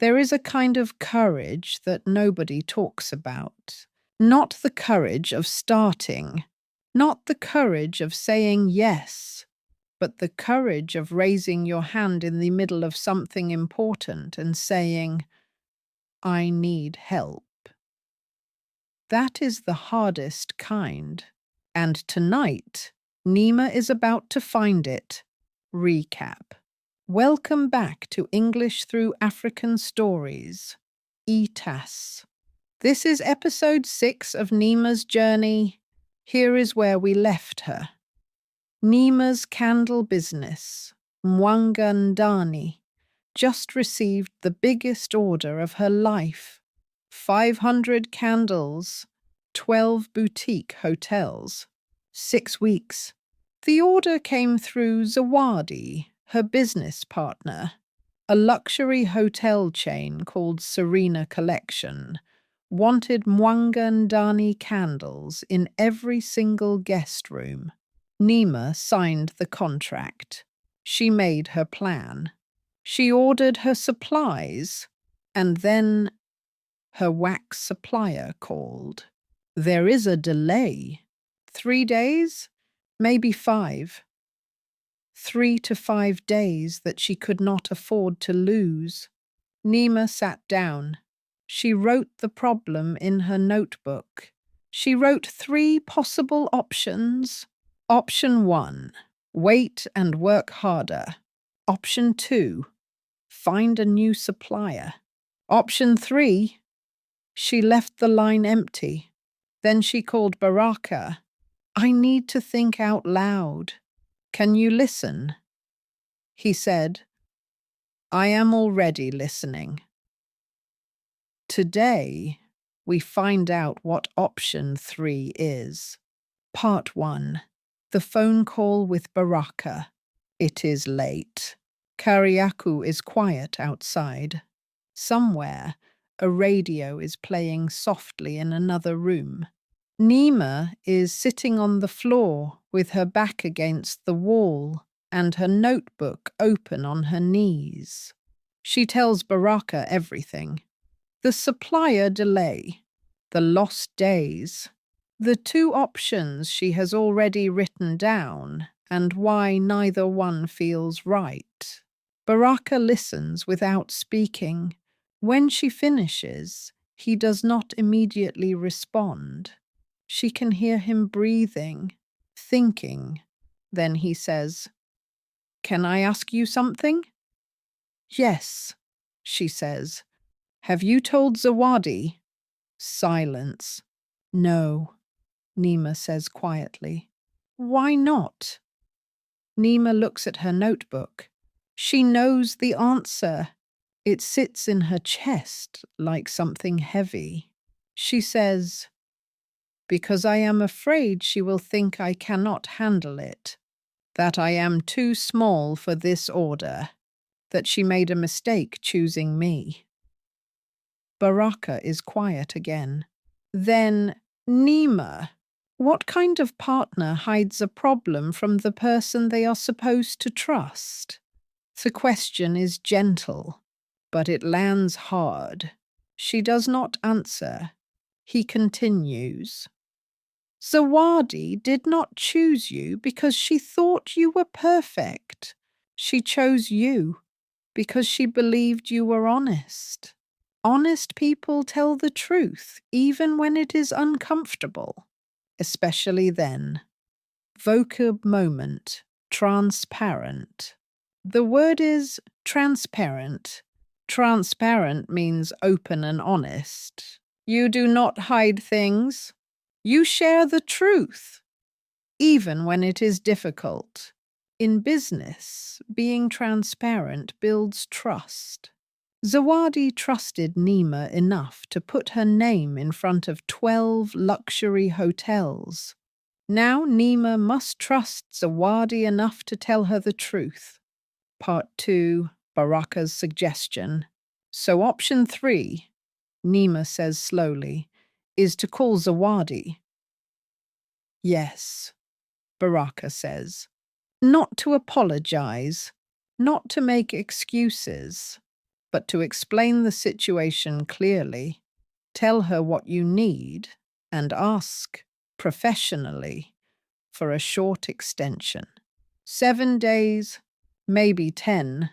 There is a kind of courage that nobody talks about. Not the courage of starting, not the courage of saying yes, but the courage of raising your hand in the middle of something important and saying, I need help. That is the hardest kind. And tonight, Neema is about to find it. Recap. Welcome back to English Through African Stories, ETAS. This is episode 6 of Neema's journey. Here is where we left her. Neema's candle business, Mwangandani, just received the biggest order of her life. 500 candles, 12 boutique hotels, 6 weeks. The order came through Zawadi, her business partner, a luxury hotel chain called Serena Collection, wanted Mwangandani candles in every single guest room. Neema signed the contract. She made her plan. She ordered her supplies, and then her wax supplier called. There is a delay. 3 days? Maybe 5. 3 to 5 days that she could not afford to lose. Neema sat down. She wrote the problem in her notebook. She wrote 3 possible options. Option 1, wait and work harder. Option 2, find a new supplier. Option 3, she left the line empty. Then she called Baraka. I need to think out loud. Can you listen? He said, I am already listening. Today, we find out what option 3 is. Part 1. The phone call with Baraka. It is late. Kariaku is quiet outside. Somewhere, a radio is playing softly in another room. Neema is sitting on the floor with her back against the wall and her notebook open on her knees. She tells Baraka everything. The supplier delay, the lost days, the 2 options she has already written down, and why neither one feels right. Baraka listens without speaking. When she finishes, he does not immediately respond. She can hear him breathing, thinking. Then he says, Can I ask you something? Yes, she says. Have you told Zawadi? Silence. No, Neema says quietly. Why not? Neema looks at her notebook. She knows the answer. It sits in her chest like something heavy. She says, Because I am afraid she will think I cannot handle it, that I am too small for this order, that she made a mistake choosing me. Baraka is quiet again. Then, Neema, what kind of partner hides a problem from the person they are supposed to trust? The question is gentle, but it lands hard. She does not answer. He continues. Zawadi did not choose you because she thought you were perfect. She chose you because she believed you were honest. Honest people tell the truth, even when it is uncomfortable, especially then. VOCAB moment, transparent. The word is transparent. Transparent means open and honest. You do not hide things. You share the truth, even when it is difficult. In business, being transparent builds trust. Zawadi trusted Neema enough to put her name in front of 12 luxury hotels. Now Neema must trust Zawadi enough to tell her the truth. Part 2, Baraka's suggestion. So option 3, Neema says slowly, is to call Zawadi. Yes, Baraka says. Not to apologize, not to make excuses, but to explain the situation clearly, tell her what you need, and ask professionally for a short extension. 7 days, maybe 10.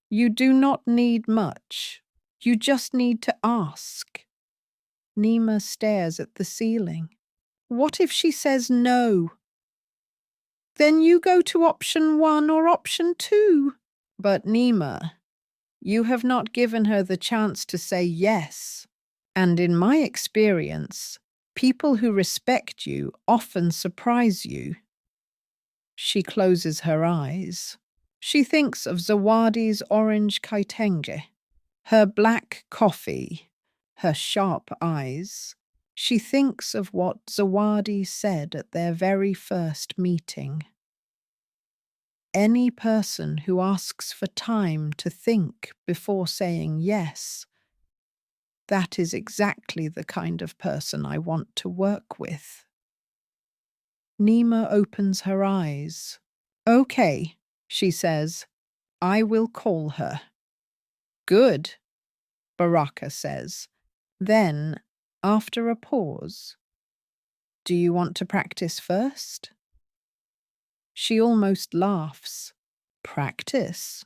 You do not need much. You just need to ask. Neema stares at the ceiling. What if she says no? Then you go to option 1 or option 2. But Neema, you have not given her the chance to say yes. And in my experience, people who respect you often surprise you. She closes her eyes. She thinks of Zawadi's orange kitenge, her black coffee, her sharp eyes. She thinks of what Zawadi said at their very first meeting. Any person who asks for time to think before saying yes, that is exactly the kind of person I want to work with. Neema opens her eyes. Okay, she says, I will call her. Good, Baraka says. Then, after a pause, do you want to practice first? She almost laughs. Practice?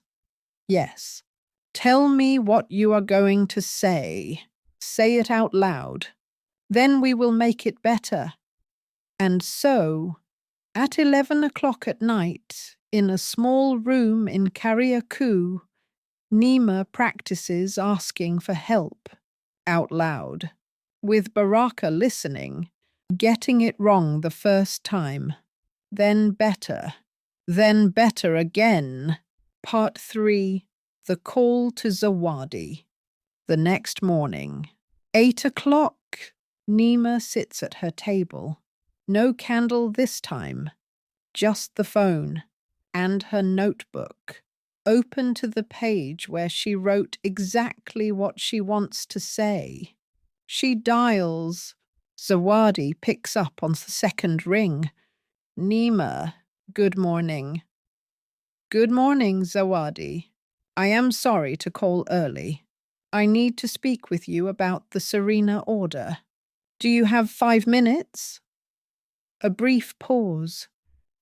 Yes. Tell me what you are going to say. Say it out loud. Then we will make it better. And so, at 11 o'clock at night, in a small room in Kariakou, Neema practices asking for help, out loud, with Baraka listening, getting it wrong the first time, then better again. Part 3, The Call to Zawadi. The next morning, 8 o'clock, Neema sits at her table. No candle this time, just the phone and her notebook, open to the page where she wrote exactly what she wants to say. She dials. Zawadi picks up on the second ring. Neema, good morning. Good morning, Zawadi. I am sorry to call early. I need to speak with you about the Serena order. Do you have 5 minutes? A brief pause.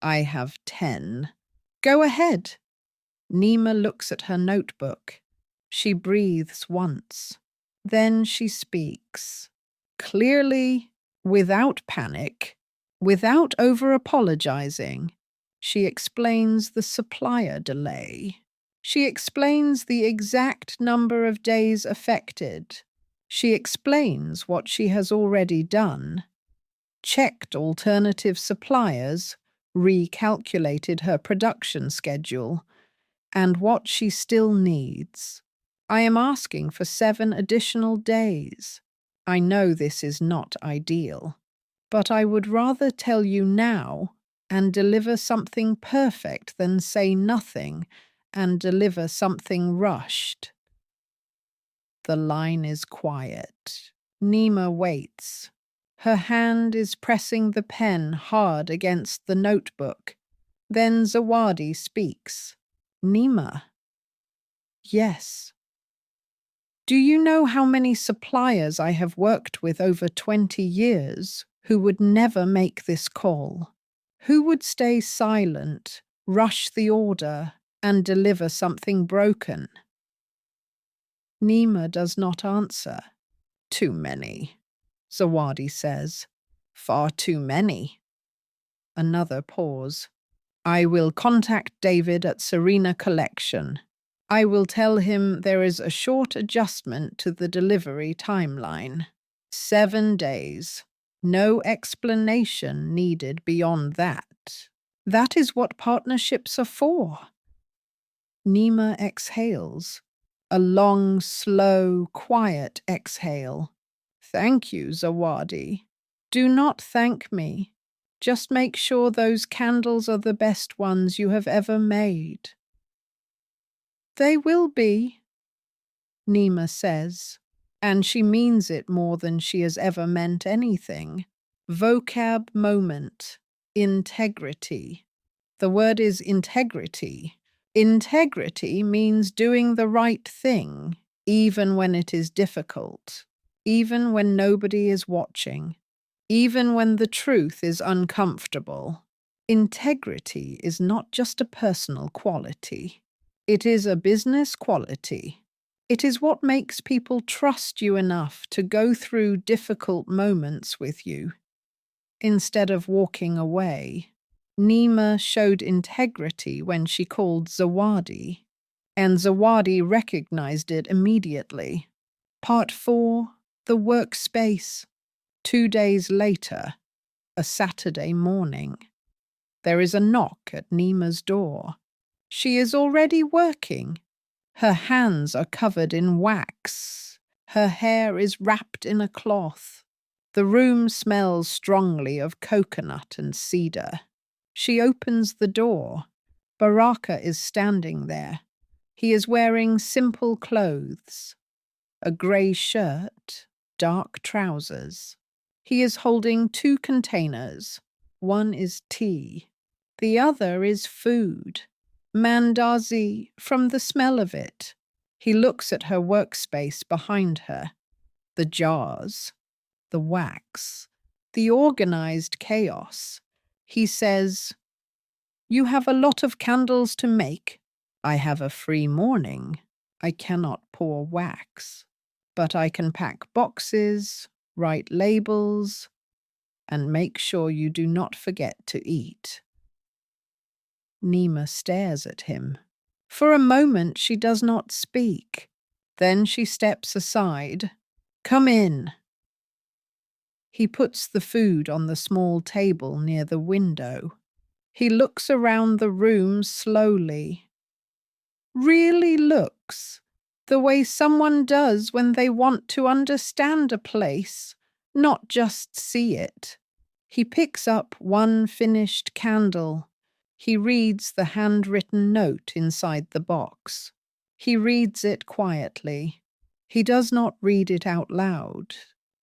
I have 10. Go ahead. Neema looks at her notebook. She breathes once. Then she speaks. Clearly, without panic, without over-apologizing, she explains the supplier delay. She explains the exact number of days affected. She explains what she has already done. Checked alternative suppliers, recalculated her production schedule, and what she still needs. I am asking for 7 additional days. I know this is not ideal, but I would rather tell you now and deliver something perfect than say nothing and deliver something rushed. The line is quiet. Neema waits. Her hand is pressing the pen hard against the notebook. Then Zawadi speaks. Neema. Yes. Do you know how many suppliers I have worked with over 20 years who would never make this call? Who would stay silent, rush the order, and deliver something broken? Neema does not answer. Too many, Zawadi says. Far too many. Another pause. I will contact David at Serena Collection. I will tell him there is a short adjustment to the delivery timeline. 7 days. No explanation needed beyond that. That is what partnerships are for. Neema exhales. A long, slow, quiet exhale. Thank you, Zawadi. Do not thank me. Just make sure those candles are the best ones you have ever made. They will be, Neema says, and she means it more than she has ever meant anything. VOCAB moment. Integrity. The word is integrity. Integrity means doing the right thing, even when it is difficult, even when nobody is watching, even when the truth is uncomfortable. Integrity is not just a personal quality. It is a business quality. It is what makes people trust you enough to go through difficult moments with you. Instead of walking away, Neema showed integrity when she called Zawadi, and Zawadi recognized it immediately. Part 4, the workspace. 2 days later, a Saturday morning. There is a knock at Neema's door. She is already working. Her hands are covered in wax. Her hair is wrapped in a cloth. The room smells strongly of coconut and cedar. She opens the door. Baraka is standing there. He is wearing simple clothes, a grey shirt, dark trousers. He is holding 2 containers. One is tea. The other is food. Mandazi, from the smell of it. He looks at her workspace behind her. The jars, the wax, the organized chaos. He says, "You have a lot of candles to make. I have a free morning. I cannot pour wax, but I can pack boxes, write labels, and make sure you do not forget to eat." Neema stares at him. For a moment she does not speak. Then she steps aside. "Come in." He puts the food on the small table near the window. He looks around the room slowly. Really looks, the way someone does when they want to understand a place, not just see it. He picks up one finished candle. He reads the handwritten note inside the box. He reads it quietly. He does not read it out loud,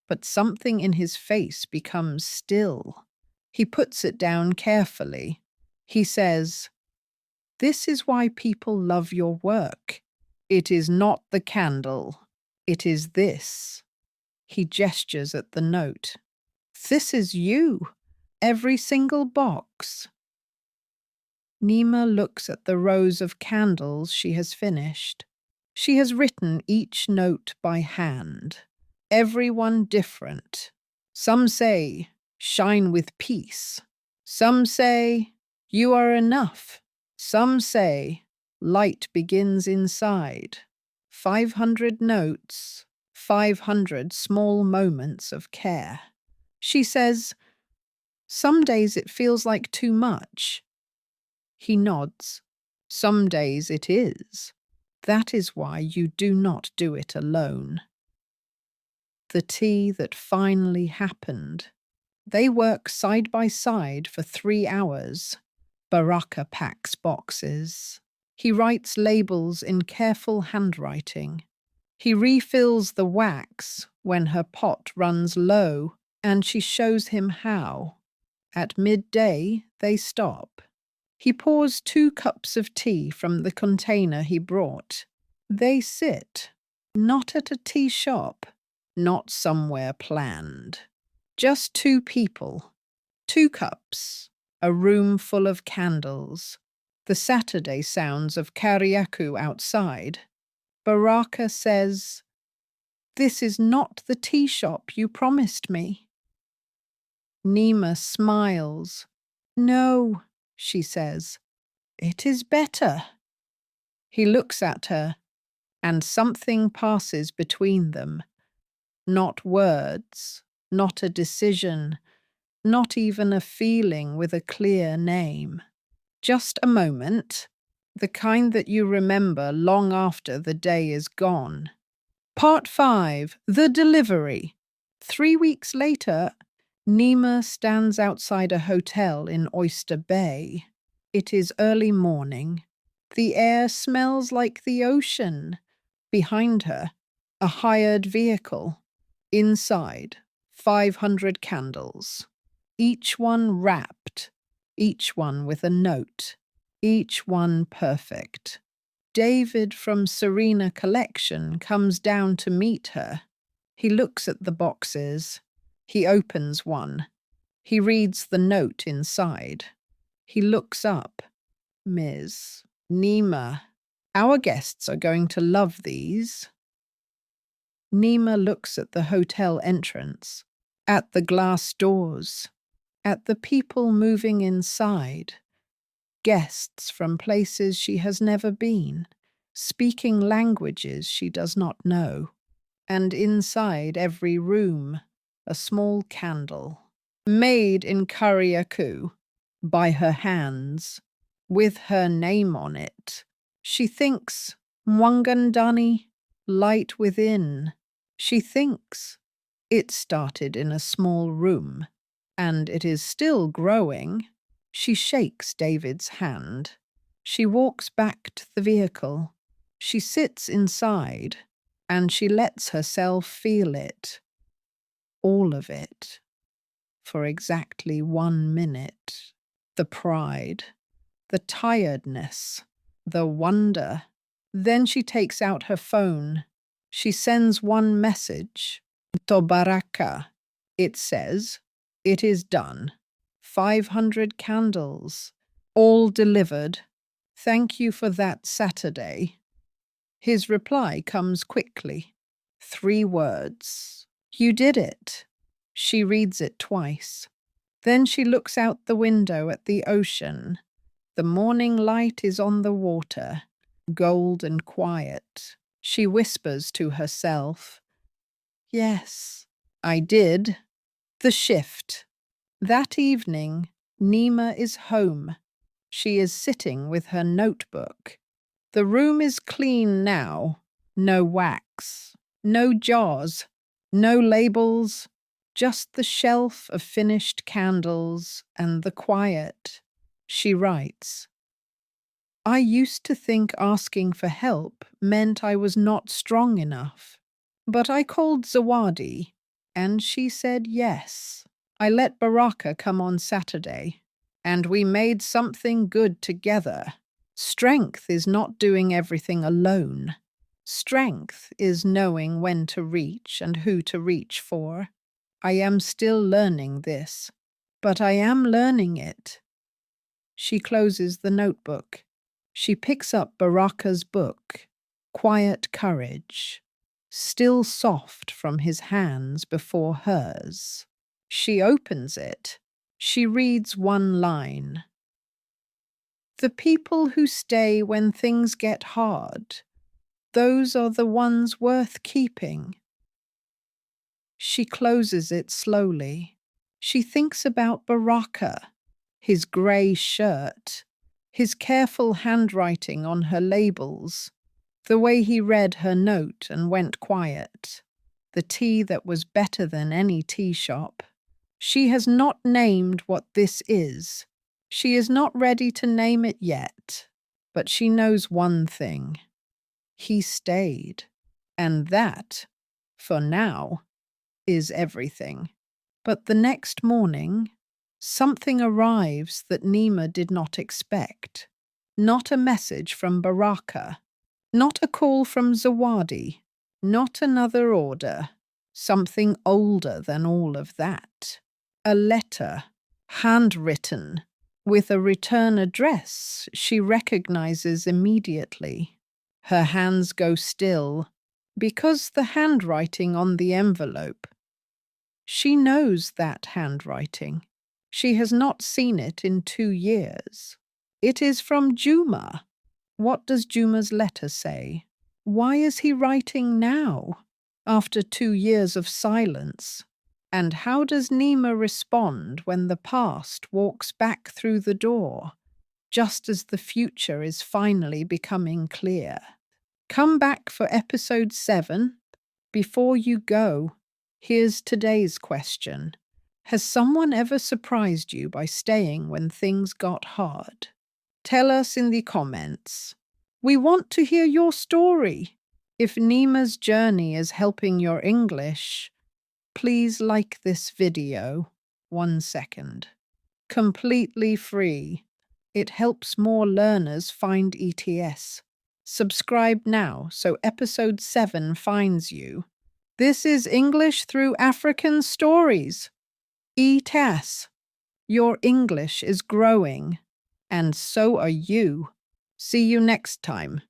but something in his face becomes still. He puts it down carefully. He says, "This is why people love your work. It is not the candle. It is this." He gestures at the note. "This is you. Every single box." Neema looks at the rows of candles she has finished. She has written each note by hand, everyone different. Some say, "Shine with peace." Some say, "You are enough." Some say, "Light begins inside." 500 notes, 500 small moments of care. She says, "Some days it feels like too much." He nods. "Some days it is. That is why you do not do it alone." The tea that finally happened. They work side by side for 3 hours. Baraka packs boxes. He writes labels in careful handwriting. He refills the wax when her pot runs low, and she shows him how. At midday, they stop. He pours 2 cups of tea from the container he brought. They sit, not at a tea shop, not somewhere planned. Just 2 people, 2 cups, a room full of candles, the Saturday sounds of Kariaku outside. Baraka says, "This is not the tea shop you promised me." Neema smiles. "No," she says, "it is better." He looks at her, and something passes between them. Not words, not a decision, not even a feeling with a clear name. Just a moment, the kind that you remember long after the day is gone. Part 5, the delivery. 3 weeks later, Neema stands outside a hotel in Oyster Bay. It is early morning. The air smells like the ocean. Behind her, a hired vehicle. Inside, 500 candles. Each one wrapped, each one with a note, each one perfect. David from Serena Collection comes down to meet her. He looks at the boxes. He opens one. He reads the note inside. He looks up. Ms. Neema, our guests are going to love these. Neema looks at the hotel entrance, at the glass doors, at the people moving inside, guests from places she has never been, speaking languages she does not know, and inside every room, a small candle, made in Kariakou, by her hands, with her name on it. She thinks, Mwangandani, light within. She thinks, it started in a small room, and it is still growing. She shakes David's hand. She walks back to the vehicle. She sits inside, and she lets herself feel it. All of it. For exactly 1 minute. The pride, the tiredness, the wonder. Then she takes out her phone. She sends one message. To Baraka. It says, it is done. 500 candles, all delivered. Thank you for that Saturday. His reply comes quickly. 3 words. You did it. She reads it twice. Then she looks out the window at the ocean. The morning light is on the water, gold and quiet. She whispers to herself, yes, I did. The shift. That evening, Neema is home. She is sitting with her notebook. The room is clean now. No wax, no jars, no labels, just the shelf of finished candles and the quiet. She writes, I used to think asking for help meant I was not strong enough. But I called Zawadi, and she said yes. I let Baraka come on Saturday, and we made something good together. Strength is not doing everything alone. Strength is knowing when to reach and who to reach for. I am still learning this, but I am learning it. She closes the notebook. She picks up Baraka's book, Quiet Courage, still soft from his hands before hers. She opens it. She reads one line. The people who stay when things get hard, those are the ones worth keeping. She closes it slowly. She thinks about Baraka, his grey shirt, his careful handwriting on her labels, the way he read her note and went quiet, the tea that was better than any tea shop. She has not named what this is. She is not ready to name it yet, but she knows one thing. He stayed, and that, for now, is everything. But the next morning, something arrives that Neema did not expect. Not a message from Baraka, not a call from Zawadi, not another order, something older than all of that. A letter, handwritten, with a return address she recognizes immediately. Her hands go still, because the handwriting on the envelope. She knows that handwriting. She has not seen it in 2 years. It is from Juma. What does Juma's letter say? Why is he writing now, after 2 years of silence? And how does Neema respond when the past walks back through the door, just as the future is finally becoming clear? Come back for episode 7. Before you go, here's today's question. Has someone ever surprised you by staying when things got hard? Tell us in the comments. We want to hear your story. If Neema's journey is helping your English, please like this video. 1 second. Completely free. It helps more learners find ETS. Subscribe now so episode 7 finds you. This is English through African stories. ETAS. Your English is growing, and so are you. See you next time.